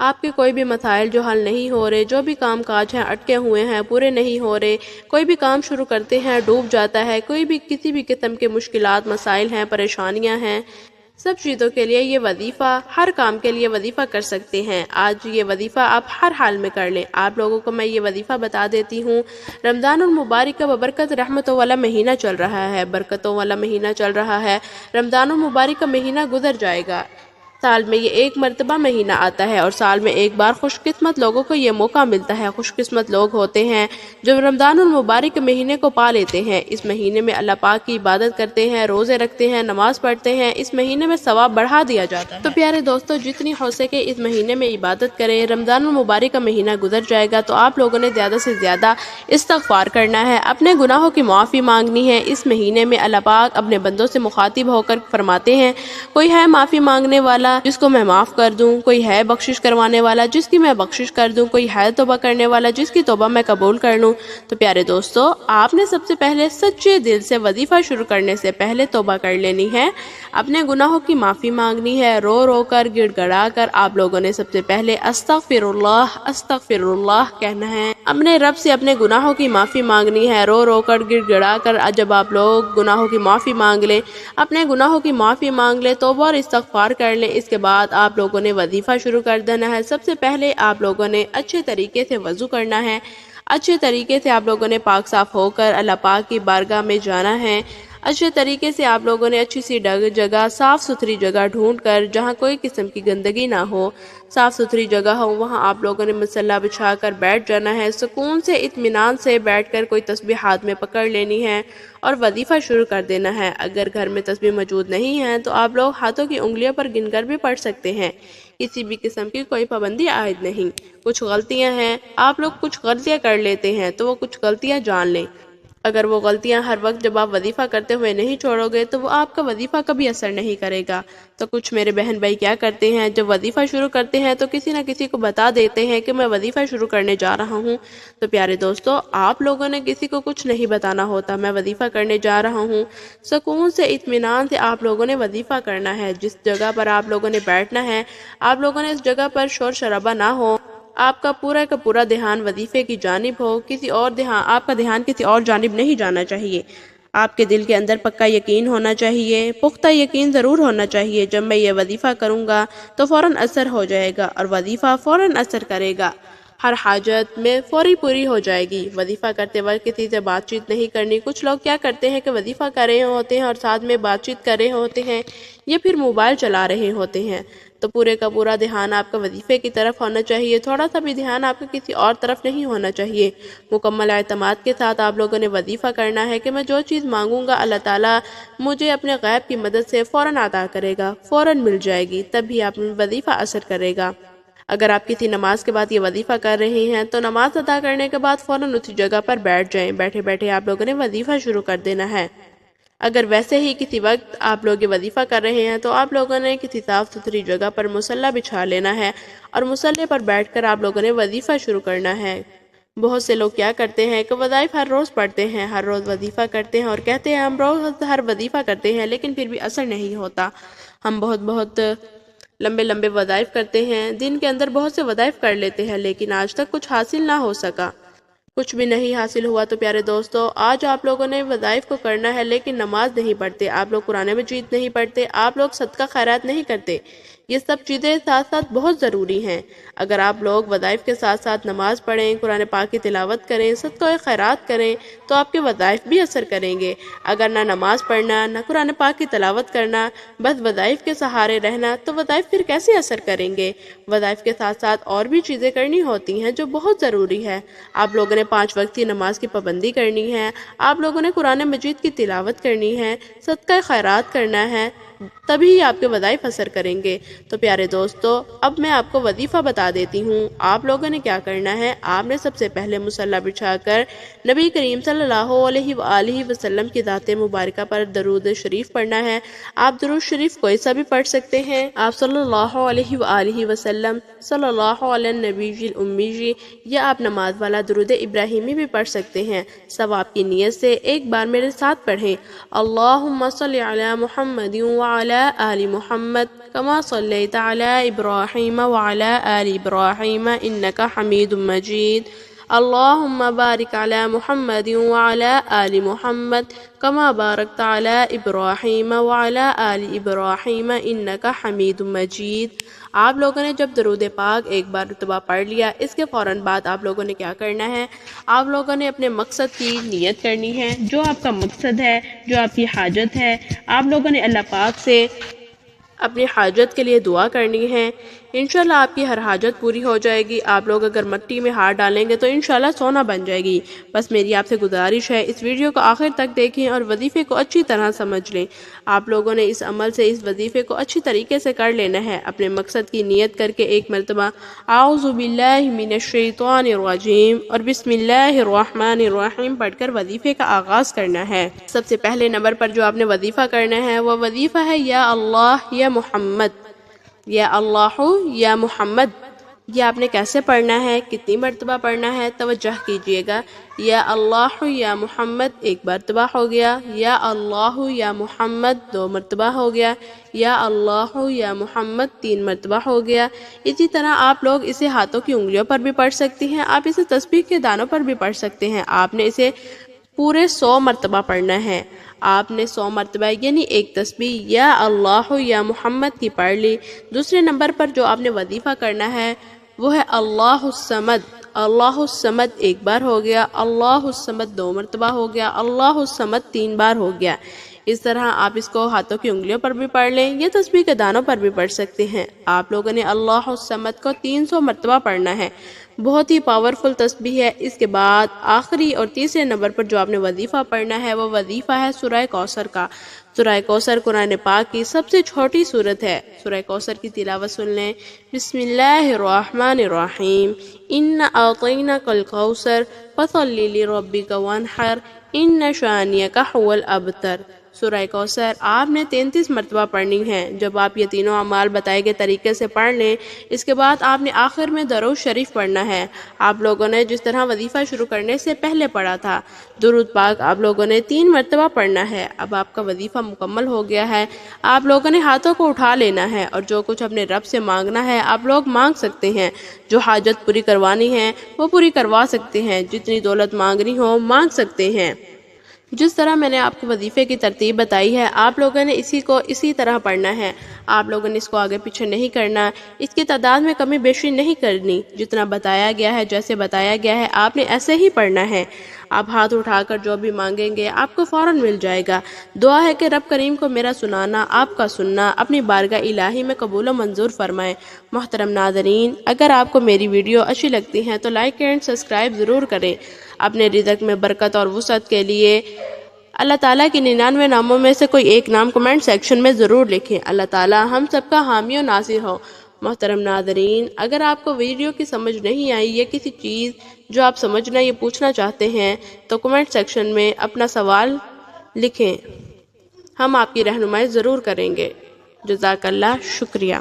آپ کے کوئی بھی مسائل جو حل نہیں ہو رہے، جو بھی کام کاج ہیں اٹکے ہوئے ہیں، پورے نہیں ہو رہے، کوئی بھی کام شروع کرتے ہیں ڈوب جاتا ہے، کوئی بھی کسی بھی قسم کے مشکلات مسائل ہیں پریشانیاں ہیں، سب چیزوں کے لیے یہ وظیفہ، ہر کام کے لیے وظیفہ کر سکتے ہیں۔ آج یہ وظیفہ آپ ہر حال میں کر لیں۔ آپ لوگوں کو میں یہ وظیفہ بتا دیتی ہوں۔ رمضان المبارک کا ببرکت رحمتوں والا مہینہ چل رہا ہے، برکتوں والا مہینہ چل رہا ہے۔ رمضان المبارک کا مہینہ گزر جائے گا، سال میں یہ ایک مرتبہ مہینہ آتا ہے، اور سال میں ایک بار خوش قسمت لوگوں کو یہ موقع ملتا ہے۔ خوش قسمت لوگ ہوتے ہیں جو رمضان المبارک کے مہینے کو پا لیتے ہیں۔ اس مہینے میں اللہ پاک کی عبادت کرتے ہیں، روزے رکھتے ہیں، نماز پڑھتے ہیں۔ اس مہینے میں ثواب بڑھا دیا جاتا ہے۔ تو پیارے دوستو، جتنی ہو سکے اس مہینے میں عبادت کریں۔ رمضان المبارک کا مہینہ گزر جائے گا تو آپ لوگوں نے زیادہ سے زیادہ استغفار کرنا ہے، اپنے گناہوں کی معافی مانگنی ہے۔ اس مہینے میں اللہ پاک اپنے بندوں سے مخاطب ہو کر فرماتے ہیں، کوئی ہے معافی مانگنے والا جس کو میں معاف کر دوں، کوئی ہے بخشش کروانے والا جس کی میں بخشش کر دوں، کوئی ہے توبہ کرنے والا جس کی توبہ میں قبول کر لوں۔ تو پیارے دوستو، آپ نے سب سے پہلے سچے دل سے وظیفہ شروع کرنے سے پہلے توبہ کر لینی ہے، اپنے گناہوں کی معافی مانگنی ہے، رو رو کر گڑ گڑا کر آپ لوگوں نے سب سے پہلے استغفر اللہ کہنا ہے، اپنے رب سے اپنے گناہوں کی معافی مانگنی ہے، رو رو کر گڑ گڑا کر۔ جب آپ لوگ گناہوں کی معافی مانگ لیں، اپنے گناہوں کی معافی مانگ لیں، توبہ اور استغفار کر لیں، اس کے بعد آپ لوگوں نے وظیفہ شروع کر دینا ہے۔ سب سے پہلے آپ لوگوں نے اچھے طریقے سے وضو کرنا ہے، اچھے طریقے سے آپ لوگوں نے پاک صاف ہو کر اللہ پاک کی بارگاہ میں جانا ہے۔ اچھے طریقے سے آپ لوگوں نے اچھی سی جگہ، صاف ستھری جگہ ڈھونڈ کر، جہاں کوئی قسم کی گندگی نہ ہو، صاف ستھری جگہ ہو، وہاں آپ لوگوں نے مصلی بچھا کر بیٹھ جانا ہے۔ سکون سے اطمینان سے بیٹھ کر کوئی تسبیح ہاتھ میں پکڑ لینی ہے اور وظیفہ شروع کر دینا ہے۔ اگر گھر میں تسبیح موجود نہیں ہے تو آپ لوگ ہاتھوں کی انگلیوں پر گن کر بھی پڑھ سکتے ہیں، کسی بھی قسم کی کوئی پابندی عائد نہیں۔ کچھ غلطیاں ہیں، آپ لوگ کچھ غلطیاں کر لیتے ہیں تو وہ کچھ غلطیاں جان لیں۔ اگر وہ غلطیاں ہر وقت جب آپ وظیفہ کرتے ہوئے نہیں چھوڑو گے تو وہ آپ کا وظیفہ کبھی اثر نہیں کرے گا۔ تو کچھ میرے بہن بھائی کیا کرتے ہیں، جب وظیفہ شروع کرتے ہیں تو کسی نہ کسی کو بتا دیتے ہیں کہ میں وظیفہ شروع کرنے جا رہا ہوں۔ تو پیارے دوستو، آپ لوگوں نے کسی کو کچھ نہیں بتانا ہوتا، میں وظیفہ کرنے جا رہا ہوں۔ سکون سے اطمینان سے آپ لوگوں نے وظیفہ کرنا ہے۔ جس جگہ پر آپ لوگوں نے بیٹھنا ہے، آپ لوگوں نے اس جگہ پر شور شرابہ نہ ہو، آپ کا پورا دھیان وظیفے کی جانب ہو، آپ کا دھیان کسی اور جانب نہیں جانا چاہیے۔ آپ کے دل کے اندر پکا یقین ہونا چاہیے، پختہ یقین ضرور ہونا چاہیے، جب میں یہ وظیفہ کروں گا تو فوراً اثر ہو جائے گا، اور وظیفہ فوراً اثر کرے گا، ہر حاجت میں فوری پوری ہو جائے گی۔ وظیفہ کرتے وقت کسی سے بات چیت نہیں کرنی۔ کچھ لوگ کیا کرتے ہیں کہ وظیفہ کر رہے ہوتے ہیں اور ساتھ میں بات چیت کر رہے ہوتے ہیں، یہ پھر موبائل چلا رہے ہوتے ہیں۔ تو پورے کا پورا دھیان آپ کا وظیفے کی طرف ہونا چاہیے، تھوڑا سا بھی دھیان آپ کا کسی اور طرف نہیں ہونا چاہیے۔ مکمل اعتماد کے ساتھ آپ لوگوں نے وظیفہ کرنا ہے کہ میں جو چیز مانگوں گا اللہ تعالیٰ مجھے اپنے غیب کی مدد سے فوراً عطا کرے گا، فوراً مل جائے گی، تب بھی آپ وظیفہ اثر کرے گا۔ اگر آپ کسی نماز کے بعد یہ وظیفہ کر رہے ہیں تو نماز ادا کرنے کے بعد فوراً اسی جگہ پر بیٹھ جائیں، بیٹھے بیٹھے آپ لوگوں نے وظیفہ شروع کر دینا ہے۔ اگر ویسے ہی کسی وقت آپ لوگ یہ وظیفہ کر رہے ہیں تو آپ لوگوں نے کسی صاف ستھری جگہ پر مصلی بچھا لینا ہے اور مصلی پر بیٹھ کر آپ لوگوں نے وظیفہ شروع کرنا ہے۔ بہت سے لوگ کیا کرتے ہیں کہ وظائف ہر روز پڑھتے ہیں، ہر روز وظیفہ کرتے ہیں اور کہتے ہیں ہم روز ہر وظیفہ کرتے ہیں، لیکن پھر بھی اثر نہیں ہوتا۔ ہم بہت لمبے لمبے وظائف کرتے ہیں، دن کے اندر بہت سے وظائف کر لیتے ہیں، لیکن آج تک کچھ حاصل نہ ہو سکا، کچھ بھی نہیں حاصل ہوا۔ تو پیارے دوستو، آج آپ لوگوں نے وظائف کو کرنا ہے لیکن نماز نہیں پڑھتے، آپ لوگ قرآن مجید نہیں پڑھتے، آپ لوگ صدقہ خیرات نہیں کرتے۔ یہ سب چیزیں ساتھ ساتھ بہت ضروری ہیں۔ اگر آپ لوگ وظائف کے ساتھ ساتھ نماز پڑھیں، قرآن پاک کی تلاوت کریں، صدقہ خیرات کریں تو آپ کے وظائف بھی اثر کریں گے۔ اگر نہ نماز پڑھنا، نہ قرآن پاک کی تلاوت کرنا، بس وظائف کے سہارے رہنا، تو وظائف پھر کیسے اثر کریں گے؟ وظائف کے ساتھ ساتھ اور بھی چیزیں کرنی ہوتی ہیں جو بہت ضروری ہے۔ آپ لوگوں نے 5 وقت کی نماز کی پابندی کرنی ہے، آپ لوگوں نے قرآن مجید کی تلاوت کرنی ہے، صدقہ خیرات کرنا ہے، تبھی آپ کے وظائف اثر کریں گے۔ تو پیارے دوستو، اب میں آپ کو وظیفہ بتا دیتی ہوں۔ آپ لوگوں نے کیا کرنا ہے، آپ نے سب سے پہلے مصلی بچھا کر نبی کریم صلی اللہ علیہ وآلہ وسلم کی ذات مبارکہ پر درود شریف پڑھنا ہے۔ آپ درود شریف کوئی سا بھی پڑھ سکتے ہیں، آپ صلی اللہ علیہ وآلہ وسلم، صلی اللہ علیہ النبی الامی، یا آپ نماز والا درود ابراہیمی بھی پڑھ سکتے ہیں۔ ثواب کی نیت سے ایک بار میرے ساتھ پڑھیں، اللہم صلی علی محمد وعلى آل محمد كما صليت على إبراهيم وعلى آل إبراهيم إنك حميد مجيد اللهم بارك على محمد وعلى آل محمد كما باركت على إبراهيم وعلى آل إبراهيم إنك حميد مجيد۔ آپ لوگوں نے جب درود پاک ایک بار مرتبہ پڑھ لیا، اس کے فوراً بعد آپ لوگوں نے کیا کرنا ہے، آپ لوگوں نے اپنے مقصد کی نیت کرنی ہے۔ جو آپ کا مقصد ہے، جو آپ کی حاجت ہے، آپ لوگوں نے اللہ پاک سے اپنی حاجت کے لیے دعا کرنی ہے۔ انشاءاللہ آپ کی ہر حاجت پوری ہو جائے گی۔ آپ لوگ اگر مٹی میں ہاتھ ڈالیں گے تو انشاءاللہ سونا بن جائے گی۔ بس میری آپ سے گزارش ہے، اس ویڈیو کو آخر تک دیکھیں اور وظیفے کو اچھی طرح سمجھ لیں۔ آپ لوگوں نے اس عمل سے اس وظیفے کو اچھی طریقے سے کر لینا ہے۔ اپنے مقصد کی نیت کر کے ایک مرتبہ اعوذ باللہ من الشیطان الرجیم اور بسم اللہ الرحمن الرحیم پڑھ کر وظیفے کا آغاز کرنا ہے۔ سب سے پہلے نمبر پر جو آپ نے وظیفہ کرنا ہے وہ وظیفہ ہے یا اللہ یا محمد، یا اللہ یا محمد۔ یہ آپ نے کیسے پڑھنا ہے، کتنی مرتبہ پڑھنا ہے، توجہ کیجئے گا۔ یا اللہ یا محمد ایک مرتبہ ہو گیا، یا اللہ یا محمد دو مرتبہ ہو گیا، یا اللہ یا محمد تین مرتبہ ہو گیا۔ اسی طرح آپ لوگ اسے ہاتھوں کی انگلیوں پر بھی پڑھ سکتی ہیں، آپ اسے تسبیح کے دانوں پر بھی پڑھ سکتے ہیں۔ آپ نے اسے پورے 100 مرتبہ پڑھنا ہے۔ آپ نے 100 مرتبہ یعنی ایک تسبیح یا اللہ یا محمد کی پڑھ لی۔ دوسرے نمبر پر جو آپ نے وظیفہ کرنا ہے وہ ہے اللہ الصمد۔ اللہ الصمد ایک بار ہو گیا، اللہ الصمد دو مرتبہ ہو گیا، اللہ الصمد 3 بار ہو گیا۔ اس طرح آپ اس کو ہاتھوں کی انگلیوں پر بھی پڑھ لیں یا تسبیح کے دانوں پر بھی پڑھ سکتے ہیں۔ آپ لوگوں نے اللہ الصمد کو 300 مرتبہ پڑھنا ہے۔ بہت ہی پاورفل تسبیح ہے۔ اس کے بعد آخری اور تیسرے نمبر پر جو آپ نے وظیفہ پڑھنا ہے وہ وظیفہ ہے سورہ کوثر کا۔ سورہ کوثر قرآن پاک کی سب سے چھوٹی سورت ہے۔ سورہ کوثر کی تلاوت سن لیں۔ بسم اللہ الرحمن الرحیم اِنَّا أَعْطَيْنَاكَ الْكَوْثَرَ فَصَلِّ لِرَبِّكَ وَانْحَرْ إِنَّ شَانِئَكَ هُوَ الْأَبْتَرُ۔ سورہ کوثر آپ نے 33 مرتبہ پڑھنی ہے۔ جب آپ یہ تینوں اعمال بتائے گئے طریقے سے پڑھ لیں، اس کے بعد آپ نے آخر میں درود شریف پڑھنا ہے۔ آپ لوگوں نے جس طرح وظیفہ شروع کرنے سے پہلے پڑھا تھا، درود پاک آپ لوگوں نے 3 مرتبہ پڑھنا ہے۔ اب آپ کا وظیفہ مکمل ہو گیا ہے۔ آپ لوگوں نے ہاتھوں کو اٹھا لینا ہے اور جو کچھ اپنے رب سے مانگنا ہے آپ لوگ مانگ سکتے ہیں۔ جو حاجت پوری کروانی ہے وہ پوری کروا سکتے ہیں، جتنی دولت مانگنی ہو مانگ سکتے ہیں۔ جس طرح میں نے آپ کو وظیفے کی ترتیب بتائی ہے آپ لوگوں نے اسی طرح پڑھنا ہے۔ آپ لوگوں نے اس کو آگے پیچھے نہیں کرنا، اس کی تعداد میں کمی بیشی نہیں کرنی۔ جتنا بتایا گیا ہے، جیسے بتایا گیا ہے آپ نے ایسے ہی پڑھنا ہے۔ آپ ہاتھ اٹھا کر جو بھی مانگیں گے آپ کو فوراً مل جائے گا۔ دعا ہے کہ رب کریم کو میرا سنانا، آپ کا سننا اپنی بارگاہ الہی میں قبول و منظور فرمائے۔ محترم ناظرین، اگر آپ کو میری ویڈیو اچھی لگتی ہیں تو لائک اینڈ سبسکرائب ضرور کریں۔ اپنے رزق میں برکت اور وسعت کے لیے اللہ تعالیٰ کی 99 ناموں میں سے کوئی ایک نام کمنٹ سیکشن میں ضرور لکھیں۔ اللہ تعالیٰ ہم سب کا حامی و ناصر ہو۔ محترم ناظرین، اگر آپ کو ویڈیو کی سمجھ نہیں آئی یا کسی چیز جو آپ سمجھنا یا پوچھنا چاہتے ہیں تو کمنٹ سیکشن میں اپنا سوال لکھیں، ہم آپ کی رہنمائی ضرور کریں گے۔ جزاک اللہ، شکریہ۔